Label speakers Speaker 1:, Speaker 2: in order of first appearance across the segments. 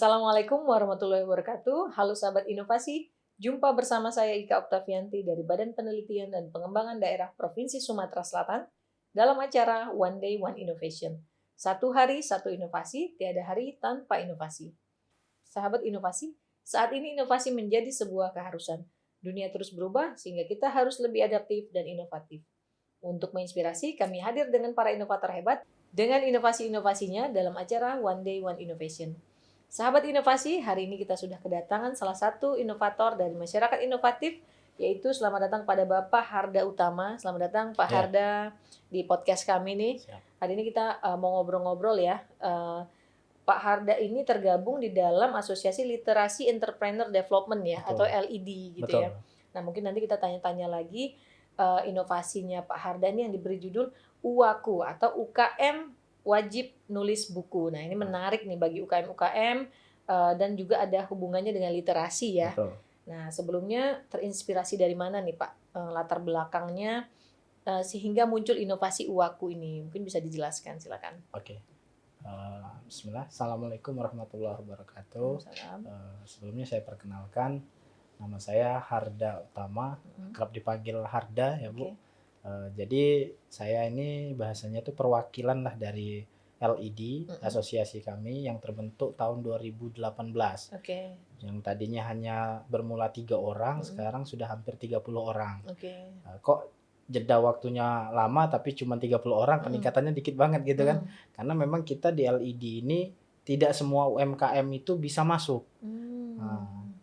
Speaker 1: Assalamualaikum warahmatullahi wabarakatuh. Halo sahabat inovasi, jumpa bersama saya Ika Oktavianti dari Badan Penelitian dan Pengembangan Daerah Provinsi Sumatera Selatan dalam acara One Day One Innovation. Satu hari, satu inovasi, tiada hari tanpa inovasi. Sahabat inovasi, saat ini inovasi menjadi sebuah keharusan. Dunia terus berubah sehingga kita harus lebih adaptif dan inovatif. Untuk menginspirasi, kami hadir dengan para inovator hebat dengan inovasi-inovasinya dalam acara One Day One Innovation. Sahabat inovasi, hari ini kita sudah kedatangan salah satu inovator dari masyarakat inovatif, yaitu selamat datang pada Bapak Harda Utama. Selamat datang Pak Harda di podcast kami nih. Hari ini kita mau ngobrol-ngobrol ya. Pak Harda ini tergabung di dalam Asosiasi Literasi Entrepreneur Development ya, atau LED gitu. Betul. Ya. Nah mungkin nanti kita tanya-tanya lagi inovasinya Pak Harda ini yang diberi judul UWAKU atau UKM Wajib Nulis Buku. Nah ini menarik nih bagi UKM-UKM dan juga ada hubungannya dengan literasi ya. Betul. Nah sebelumnya terinspirasi dari mana nih Pak latar belakangnya sehingga muncul inovasi UWAKU ini? Mungkin bisa dijelaskan, silakan.
Speaker 2: Oke. Bismillah. Assalamualaikum warahmatullahi wabarakatuh. Sebelumnya saya perkenalkan, nama saya Harda Utama, kerap dipanggil Harda ya Bu. Jadi saya ini bahasanya itu perwakilan lah dari LED, asosiasi kami yang terbentuk tahun 2018. Yang tadinya hanya bermula 3 orang, sekarang sudah hampir 30 orang. Kok jeda waktunya lama tapi cuma 30 orang, peningkatannya dikit banget gitu kan. Karena memang kita di LED ini tidak semua UMKM itu bisa masuk.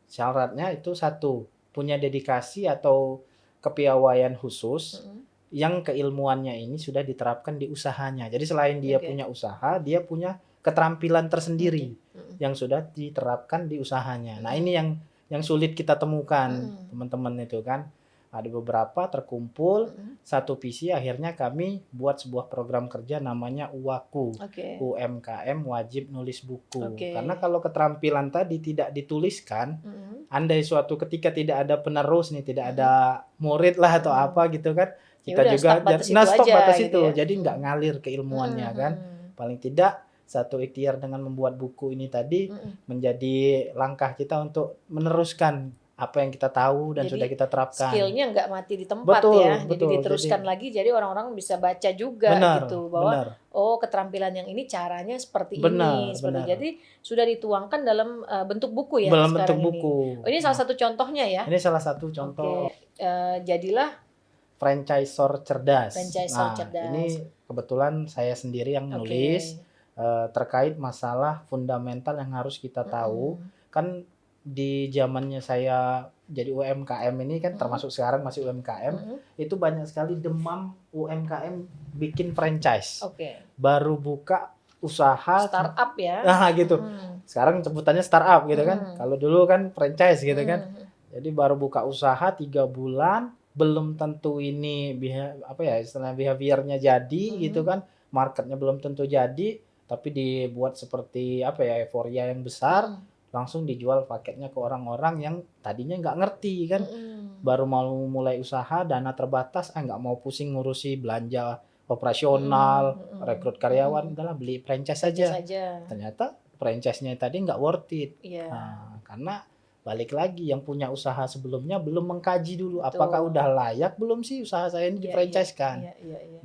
Speaker 2: Syaratnya itu satu, punya dedikasi atau kepiawaian khusus yang keilmuannya ini sudah diterapkan di usahanya. Jadi selain dia punya usaha, dia punya keterampilan tersendiri yang sudah diterapkan di usahanya. Nah ini yang sulit kita temukan teman-teman itu kan. Ada beberapa terkumpul satu visi, akhirnya kami buat sebuah program kerja namanya UWAKU, UMKM Wajib Nulis Buku. Karena kalau keterampilan tadi tidak dituliskan, andai suatu ketika tidak ada penerus nih, tidak ada murid lah atau apa gitu kan, kita juga stop batas itu, gitu ya? Jadi nggak ngalir keilmuannya kan. Paling tidak satu ikhtiar dengan membuat buku ini tadi menjadi langkah kita untuk meneruskan apa yang kita tahu dan jadi, sudah kita terapkan.
Speaker 1: Skillnya nggak mati di tempat ya, jadi diteruskan lagi. Jadi orang-orang bisa baca juga gitu bahwa oh keterampilan yang ini caranya seperti ini. Jadi sudah dituangkan dalam bentuk buku ya.
Speaker 2: Dalam bentuk buku.
Speaker 1: Oh, ini salah satu contohnya ya.
Speaker 2: Ini salah satu contoh.
Speaker 1: Jadilah
Speaker 2: franchisor cerdas.
Speaker 1: Cerdas.
Speaker 2: Ini kebetulan saya sendiri yang nulis terkait masalah fundamental yang harus kita tahu. Kan di zamannya saya jadi UMKM ini kan termasuk sekarang masih UMKM, itu banyak sekali demam UMKM bikin franchise. Baru buka usaha
Speaker 1: startup ya.
Speaker 2: Nah gitu. Sekarang sebutannya startup gitu kan. Kalau dulu kan franchise gitu kan. Jadi baru buka usaha 3 bulan, belum tentu ini istilah behaviornya jadi gitu kan. Marketnya belum tentu jadi, tapi dibuat seperti euforia yang besar. Langsung dijual paketnya ke orang-orang yang tadinya nggak ngerti kan, baru mau mulai usaha, dana terbatas, nggak mau pusing ngurusi belanja operasional, rekrut karyawan, udahlah beli franchise saja. Ternyata franchise-nya tadi nggak worth it. Nah, karena balik lagi yang punya usaha sebelumnya belum mengkaji dulu apakah udah layak belum sih usaha saya ini di-franchise-kan.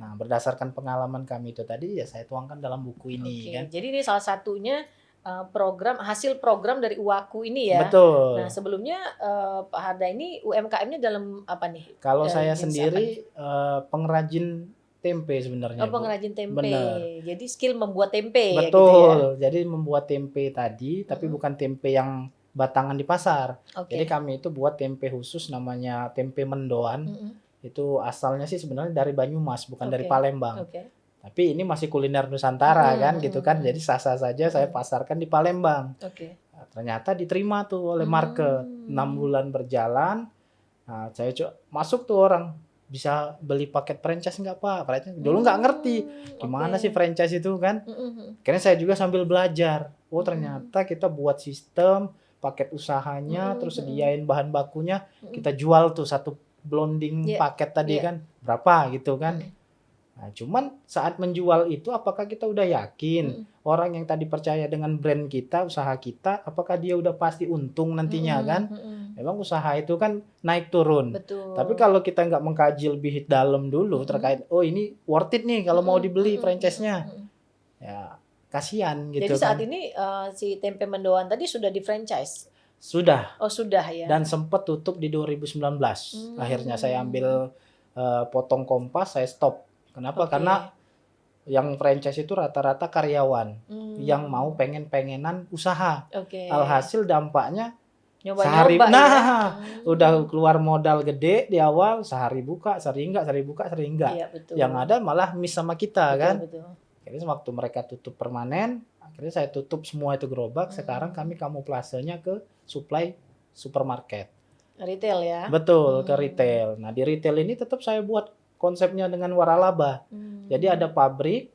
Speaker 2: Nah, berdasarkan pengalaman kami itu tadi ya saya tuangkan dalam buku ini kan.
Speaker 1: Jadi ini salah satunya hasil program dari UWAKU ini ya.
Speaker 2: Betul.
Speaker 1: Nah sebelumnya Pak Harda ini UMKM-nya dalam apa nih?
Speaker 2: Kalau saya sendiri pengrajin tempe sebenarnya.
Speaker 1: Pengrajin tempe. Bener. Jadi skill membuat tempe.
Speaker 2: Betul.
Speaker 1: Ya, gitu ya?
Speaker 2: Jadi membuat tempe tadi, tapi bukan tempe yang batangan di pasar. Jadi kami itu buat tempe khusus namanya tempe mendoan. Itu asalnya sih sebenarnya dari Banyumas, bukan dari Palembang. Tapi ini masih kuliner Nusantara kan gitu kan. Jadi sah-sah saja saya pasarkan di Palembang. Nah, ternyata diterima tuh oleh market. 6 bulan berjalan. Nah, saya masuk tuh orang, bisa beli paket franchise nggak Pak? Dulu nggak ngerti gimana sih franchise itu kan. Akhirnya saya juga sambil belajar. Oh ternyata kita buat sistem, paket usahanya, terus sediain bahan bakunya, kita jual tuh satu blending paket tadi kan berapa gitu kan. Nah, cuman saat menjual itu apakah kita udah yakin orang yang tadi percaya dengan brand kita, usaha kita, apakah dia udah pasti untung nantinya kan? Memang usaha itu kan naik turun.
Speaker 1: Betul.
Speaker 2: Tapi kalau kita nggak mengkaji lebih dalam dulu terkait, oh ini worth it nih kalau mau dibeli franchise-nya, ya kasihan gitu.
Speaker 1: Jadi saat ini si tempe mendoan tadi sudah di franchise?
Speaker 2: Sudah.
Speaker 1: Oh sudah ya.
Speaker 2: Dan sempat tutup di 2019. Akhirnya saya ambil potong Kompas, saya stop. Kenapa? Karena yang franchise itu rata-rata karyawan yang mau pengen-pengenan usaha. Alhasil dampaknya sehari udah keluar modal gede di awal, sehari buka, sehari enggak.
Speaker 1: Iya, betul.
Speaker 2: Yang ada malah miss sama kita kan.
Speaker 1: Betul.
Speaker 2: Akhirnya waktu mereka tutup permanen, akhirnya saya tutup semua itu gerobak. Sekarang kami kamuflasenya ke supply supermarket.
Speaker 1: Retail ya?
Speaker 2: Betul, ke retail. Nah di retail ini tetap saya buat konsepnya dengan waralaba. Jadi ada pabrik,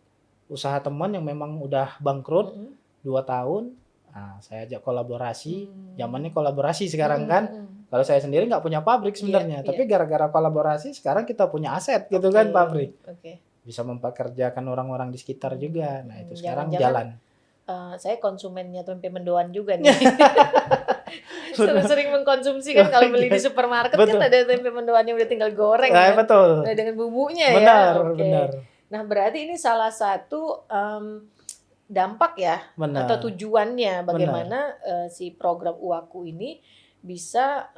Speaker 2: usaha teman yang memang udah bangkrut 2 tahun. Nah, saya ajak kolaborasi. Zamannya kolaborasi sekarang kan. Kalau saya sendiri nggak punya pabrik sebenarnya. Tapi gara-gara kolaborasi sekarang kita punya aset gitu kan pabrik. Bisa mempekerjakan orang-orang di sekitar juga. Nah itu sekarang jalan.
Speaker 1: Saya konsumennya tempe mendoan juga nih. Sering mengkonsumsi kan kalau beli di supermarket kan ada tempe mendoannya udah tinggal goreng kan.
Speaker 2: Betul.
Speaker 1: Udah dengan bumbunya
Speaker 2: Benar.
Speaker 1: Nah berarti ini salah satu dampak ya atau tujuannya bagaimana si program Uwaku ini bisa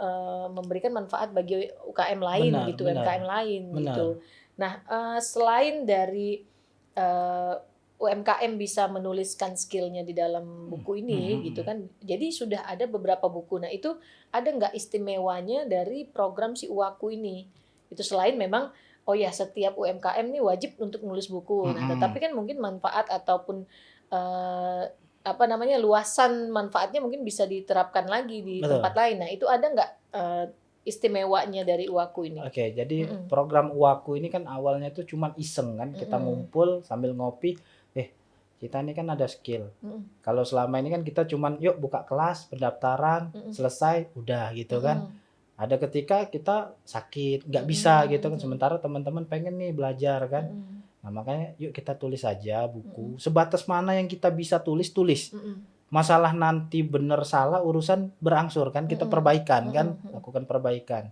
Speaker 1: memberikan manfaat bagi UKM lain gitu, UMKM lain gitu. Nah selain dari UMKM bisa menuliskan skillnya di dalam buku ini gitu kan. Jadi sudah ada beberapa buku. Nah itu ada nggak istimewanya dari program si Uwaku ini? Itu selain memang setiap UMKM nih wajib untuk menulis buku. Nah tetapi kan mungkin manfaat ataupun luasan manfaatnya mungkin bisa diterapkan lagi di tempat lain. Nah itu ada nggak istimewanya dari Uwaku ini?
Speaker 2: Oke, jadi program Uwaku ini kan awalnya itu cuma iseng kan. Kita ngumpul sambil ngopi. Kita ini kan ada skill. Kalau selama ini kan kita cuman yuk buka kelas, pendaftaran, selesai, udah gitu kan. Ada ketika kita sakit, nggak bisa gitu kan. Sementara teman-teman pengen nih belajar kan. Nah makanya yuk kita tulis aja buku. Sebatas mana yang kita bisa tulis. Masalah nanti bener salah urusan berangsur kan. Kita perbaikan kan, lakukan perbaikan.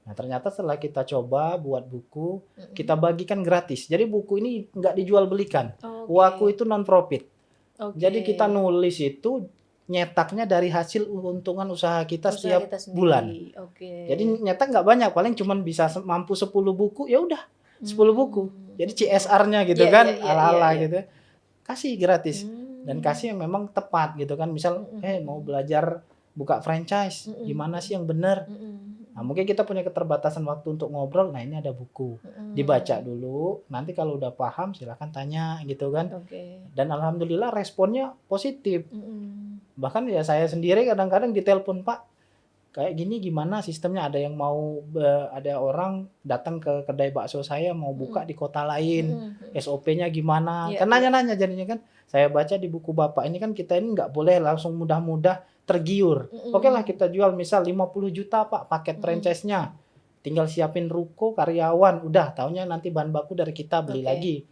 Speaker 2: Nah ternyata setelah kita coba buat buku, kita bagikan gratis. Jadi buku ini nggak dijual belikan. Uwaku itu non profit. Jadi kita nulis itu nyetaknya dari hasil untungan usaha kita setiap bulan. Jadi nyetak nggak banyak, paling cuma bisa mampu 10 buku, ya udah 10 buku. Jadi CSR-nya gitu kan, ala-ala gitu. Kasih gratis dan kasih yang memang tepat gitu kan. Misal mau belajar buka franchise, gimana sih yang benar? Nah, mungkin kita punya keterbatasan waktu untuk ngobrol. Nah, ini ada buku. Dibaca dulu. Nanti kalau udah paham silahkan tanya gitu kan. Dan alhamdulillah responnya positif. Bahkan ya saya sendiri kadang-kadang ditelepon, Pak, kayak gini gimana sistemnya? Ada yang mau, ada orang datang ke kedai bakso saya mau buka di kota lain. SOP-nya gimana? Kan nanya-nanya jadinya kan. Saya baca di buku Bapak ini kan kita ini nggak boleh langsung mudah-mudah tergiur. Oke lah kita jual misal 50 juta Pak paket franchise-nya. Tinggal siapin ruko, karyawan, udah taunya nanti bahan baku dari kita beli lagi.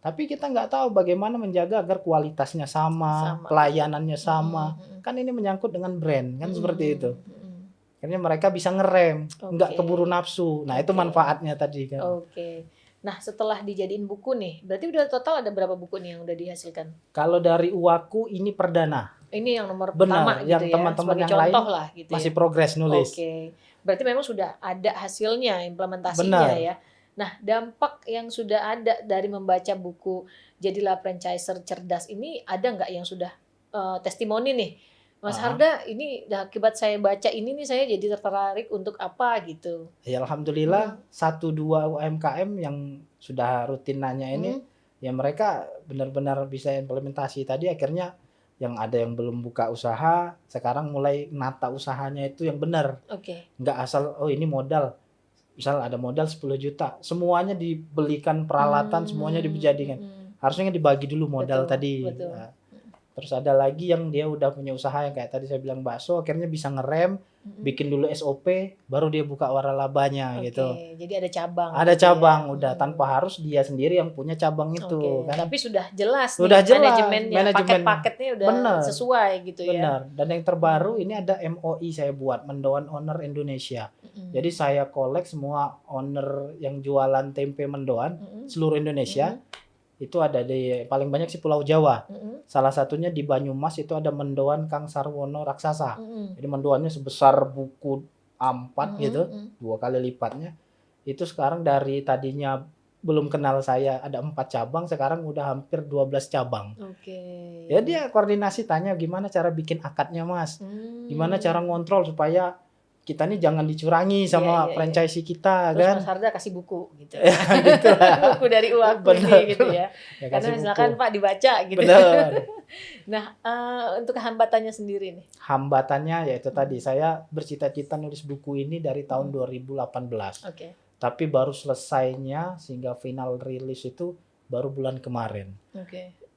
Speaker 2: Tapi kita nggak tahu bagaimana menjaga agar kualitasnya sama. Pelayanannya sama. Kan ini menyangkut dengan brand kan seperti itu. Akhirnya mereka bisa ngerem, nggak keburu nafsu. Nah itu manfaatnya tadi kan.
Speaker 1: Nah setelah dijadiin buku nih, berarti udah total ada berapa buku nih yang udah dihasilkan?
Speaker 2: Kalau dari Uwaku ini perdana.
Speaker 1: Ini yang nomor pertama gitu
Speaker 2: yang teman-teman yang lain
Speaker 1: lah, gitu
Speaker 2: masih progres nulis.
Speaker 1: Berarti memang sudah ada hasilnya, implementasinya ya. Nah dampak yang sudah ada dari membaca buku Jadilah Franchiser Cerdas ini ada nggak yang sudah testimoni nih? Mas Harda, ini akibat saya baca ini nih saya jadi tertarik untuk apa gitu.
Speaker 2: Ya alhamdulillah 1-2 UMKM yang sudah rutin nanya ini ya mereka benar-benar bisa implementasi tadi akhirnya yang ada yang belum buka usaha sekarang mulai nata usahanya itu yang benar. Nggak asal ini modal. Misal ada modal 10 juta, semuanya dibelikan peralatan, semuanya dijadikan. Harusnya dibagi dulu modal tadi. Terus ada lagi yang dia udah punya usaha yang kayak tadi saya bilang bakso, akhirnya bisa ngerem, bikin dulu SOP, baru dia buka waralabanya gitu.
Speaker 1: Jadi ada cabang.
Speaker 2: Ada
Speaker 1: gitu
Speaker 2: cabang
Speaker 1: ya.
Speaker 2: udah tanpa harus dia sendiri yang punya cabang itu kan.
Speaker 1: Tapi sudah jelas
Speaker 2: Sudah
Speaker 1: nih
Speaker 2: jelas,
Speaker 1: manajemennya, paket-paketnya udah sesuai gitu ya.
Speaker 2: Benar. Dan yang terbaru ini ada MOI saya buat, Mendoan Owner Indonesia. Jadi saya collect semua owner yang jualan tempe mendoan seluruh Indonesia. Itu ada di paling banyak sih Pulau Jawa. Salah satunya di Banyumas itu ada mendoan Kang Sarwono Raksasa. Jadi mendoannya sebesar buku A4 gitu, 2 kali lipatnya. Itu sekarang dari tadinya belum kenal saya ada 4 cabang, sekarang udah hampir 12 cabang. Ya dia koordinasi tanya gimana cara bikin akadnya Mas. Gimana cara ngontrol supaya kita nih jangan dicurangi sama franchisee kita.
Speaker 1: Terus
Speaker 2: kan.
Speaker 1: Mas Harda kasih buku gitu.
Speaker 2: Gitu lah.
Speaker 1: Buku dari uang ini gitu ya. Karena silakan Pak dibaca gitu.
Speaker 2: Benar.
Speaker 1: Nah, untuk hambatannya sendiri nih.
Speaker 2: Hambatannya yaitu tadi saya bercita-cita nulis buku ini dari tahun 2018. Tapi baru selesainya sehingga final rilis itu baru bulan kemarin.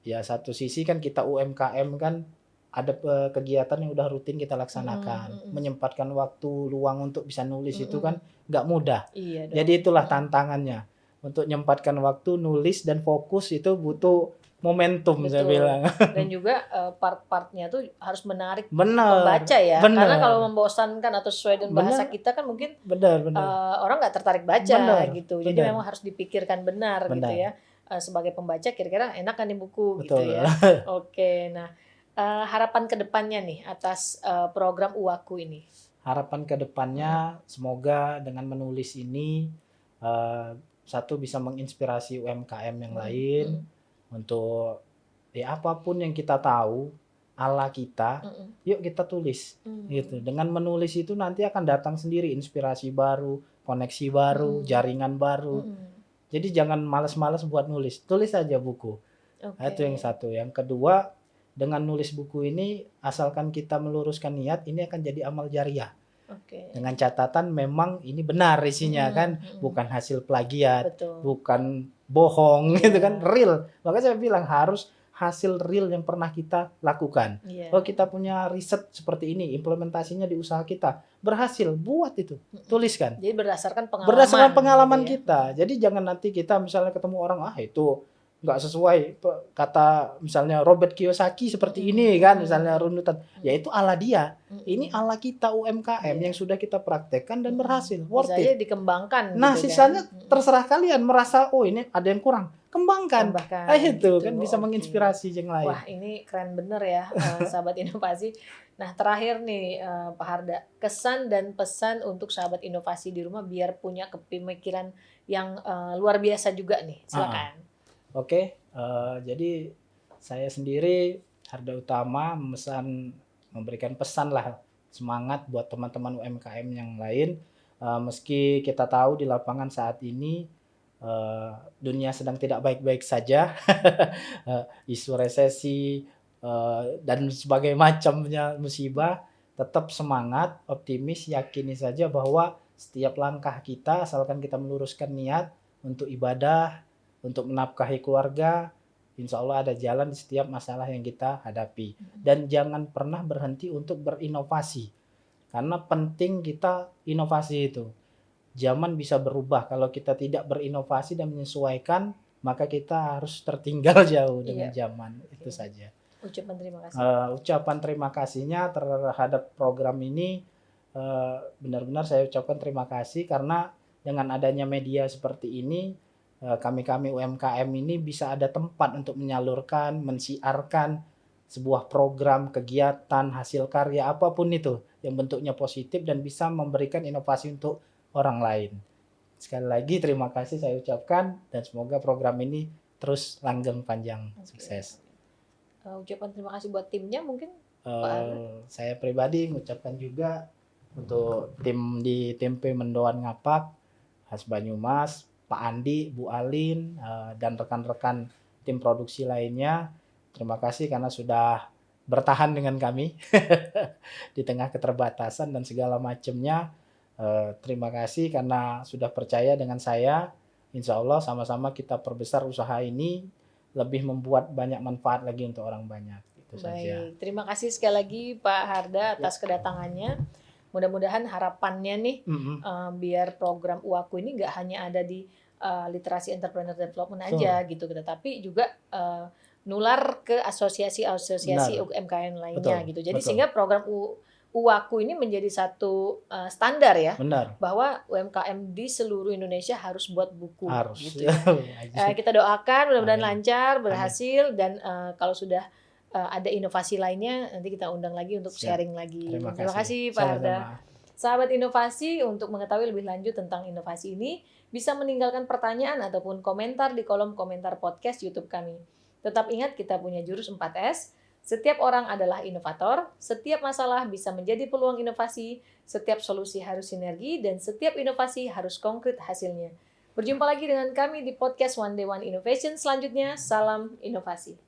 Speaker 2: Ya satu sisi kan kita UMKM kan ada kegiatan yang udah rutin kita laksanakan. Menyempatkan waktu luang untuk bisa nulis itu kan nggak mudah. Jadi itulah tantangannya. Untuk menyempatkan waktu nulis dan fokus itu butuh momentum. Betul. Saya bilang.
Speaker 1: Dan juga part-partnya tuh harus menarik pembaca ya. Karena kalau membosankan atau sesuai dengan bahasa kita kan mungkin orang nggak tertarik baca gitu. Jadi memang harus dipikirkan benar. Gitu ya. Sebagai pembaca kira-kira enak kan nih buku. Betul. Gitu ya. Nah harapan kedepannya nih atas program Uwaku ini?
Speaker 2: Harapan kedepannya semoga dengan menulis ini satu bisa menginspirasi UMKM yang lain untuk ya apapun yang kita tahu ala kita, yuk kita tulis gitu. Dengan menulis itu nanti akan datang sendiri inspirasi baru, koneksi baru, jaringan baru. Jadi jangan malas-malas buat nulis, tulis aja buku. Itu yang satu. Yang kedua, dengan nulis buku ini asalkan kita meluruskan niat ini akan jadi amal jariah. Dengan catatan memang ini benar isinya kan, bukan hasil plagiat, bukan bohong gitu kan, real. Makanya saya bilang harus hasil real yang pernah kita lakukan. Oh kita punya riset seperti ini, implementasinya di usaha kita berhasil, buat itu, tuliskan.
Speaker 1: Jadi berdasarkan
Speaker 2: pengalaman gitu ya? Kita. Jadi jangan nanti kita misalnya ketemu orang itu nggak sesuai kata misalnya Robert Kiyosaki seperti ini kan misalnya runutan ya itu ala dia ini ala kita UMKM yang sudah kita praktekkan dan berhasil worth it
Speaker 1: dikembangkan
Speaker 2: nah
Speaker 1: gitu
Speaker 2: sisanya terserah kalian merasa oh ini ada yang kurang kembangkan itu gitu. Kan bisa menginspirasi yang lain.
Speaker 1: Wah ini keren bener ya sahabat inovasi. Nah terakhir nih Pak Harda, kesan dan pesan untuk sahabat inovasi di rumah biar punya pemikiran yang luar biasa juga nih, silakan.
Speaker 2: Oke, jadi saya sendiri Harda Utama memberikan pesan lah semangat buat teman-teman UMKM yang lain. Meski kita tahu di lapangan saat ini dunia sedang tidak baik-baik saja, isu resesi dan sebagainya macamnya musibah, tetap semangat, optimis, yakini saja bahwa setiap langkah kita asalkan kita meluruskan niat untuk ibadah, untuk menafkahi keluarga, insya Allah ada jalan di setiap masalah yang kita hadapi. Dan jangan pernah berhenti untuk berinovasi. Karena penting kita inovasi itu. Zaman bisa berubah. Kalau kita tidak berinovasi dan menyesuaikan, maka kita harus tertinggal jauh dengan zaman. Itu saja.
Speaker 1: Ucapan terima kasih.
Speaker 2: Ucapan terima kasihnya terhadap program ini, benar-benar saya ucapkan terima kasih. Karena dengan adanya media seperti ini, kami UMKM ini bisa ada tempat untuk menyalurkan, mensiarkan sebuah program, kegiatan, hasil karya apapun itu yang bentuknya positif dan bisa memberikan inovasi untuk orang lain. Sekali lagi terima kasih saya ucapkan dan semoga program ini terus langgeng panjang, sukses.
Speaker 1: Ucapan terima kasih buat timnya mungkin?
Speaker 2: Saya pribadi mengucapkan juga untuk tim di Tempe Mendoan Ngapak, khas Banyumas, Pak Andi, Bu Alin, dan rekan-rekan tim produksi lainnya. Terima kasih karena sudah bertahan dengan kami di tengah keterbatasan dan segala macamnya. Terima kasih karena sudah percaya dengan saya. Insya Allah sama-sama kita perbesar usaha ini, lebih membuat banyak manfaat lagi untuk orang banyak. Itu saja.
Speaker 1: Baik, terima kasih sekali lagi Pak Harda atas kedatangannya. Mudah-mudahan harapannya nih biar program UAKU ini nggak hanya ada di literasi entrepreneur development aja gitu, tetapi juga nular ke asosiasi-asosiasi UMKM lainnya gitu. Jadi sehingga program UAKU ini menjadi satu standar ya, bahwa UMKM di seluruh Indonesia harus buat buku.
Speaker 2: Harus.
Speaker 1: Gitu. Kita doakan mudah-mudahan lancar, berhasil, dan kalau sudah ada inovasi lainnya nanti kita undang lagi untuk sharing lagi. Terima kasih Pak Harda. Sahabat inovasi, untuk mengetahui lebih lanjut tentang inovasi ini bisa meninggalkan pertanyaan ataupun komentar di kolom komentar podcast YouTube kami. Tetap ingat kita punya jurus 4S. Setiap orang adalah inovator, setiap masalah bisa menjadi peluang inovasi, setiap solusi harus sinergi, dan setiap inovasi harus konkret hasilnya. Berjumpa lagi dengan kami di podcast One Day One Innovation selanjutnya. Salam inovasi.